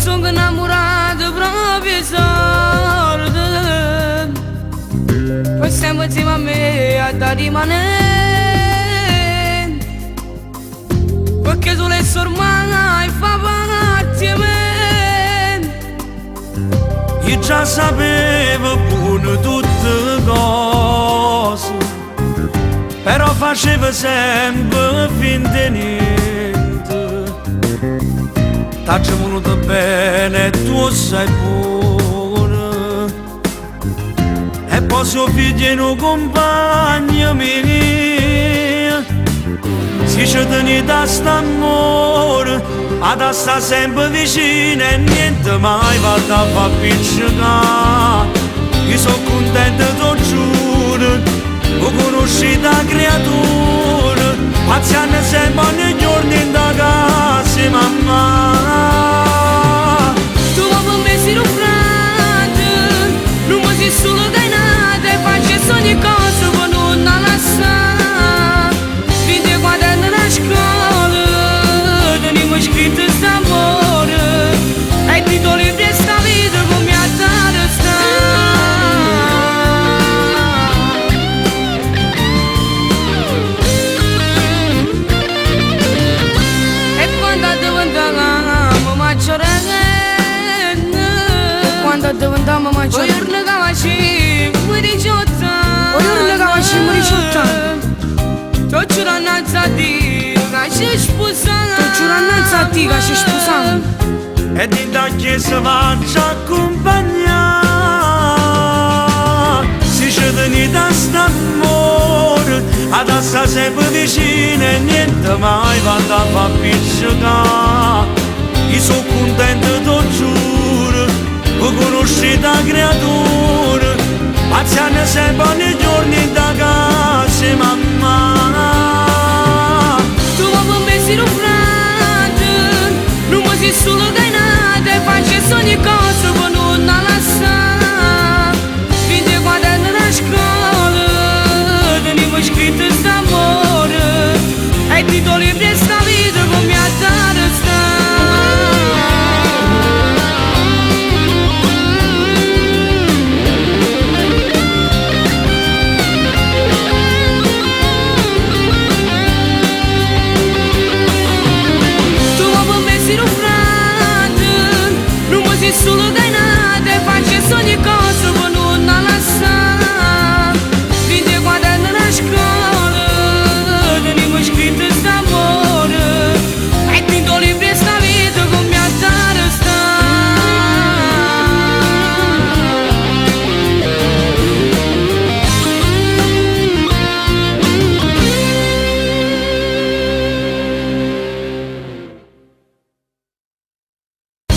sono innamorata proprio sorda. Poi sempre insieme a me a da rimanere, perché tu le ormai fa parte a me. Io già sapevo buono tutte cose, però facevo sempre finta niente. T'ho voluto bene e tu sei buona, e poi suo figlio è un compagno mio. Si ci tieni da st'amore, ad sta sempre vicino e niente mai va da far piccicare. Io sono contento, t'ho giuro, ho conosciuto la creatura, paziente sempre ogni giorno in da casa, mamma. Tu vuoi per me sei un frate, non mi sei solo dai nata, e faccio ogni cosa per non lasciare. Vedi quando ero a scuola, tenevo scritto d'amore, e i titoli di sta vita come a dare sta. E quando diventavamo maggiorenne, quando diventavamo maggiorenne, io legavaci mi riciotta, t'ho giurato innanzi a Dio che ci sposano, E di da chiesa faccia accompagnare. Si ci tieni da st'amore, ad sta sempre vicino e niente mai va da far piccicare. Io sono contento, t'ho giuro, ho conosciuto la creatura, paziente sempre ogni giorno in da casa, mamma. tu vuoi per me sei un frate, non mi sei solo dai nata, e faccio ogni cosa per non lasciare. Vedi quando ero a scuola, tenevo scritto d'amore, e i titoli di sta vita come a dare sta. Solo dai nata, e faccio ogni cosa per non lasciare. Vedi quando ero a scuola, tenevo scritto d'amore, e i titoli di sta vita come a dare sta.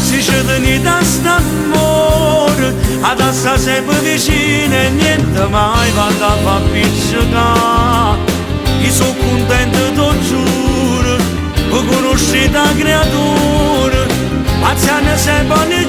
Si ci tieni da st'amore, ad sta sempre vicino e niente mai va da far piccicare. Io sono contento, t'ho giuro, ho conosciuto la creatura, paziente sempre ogni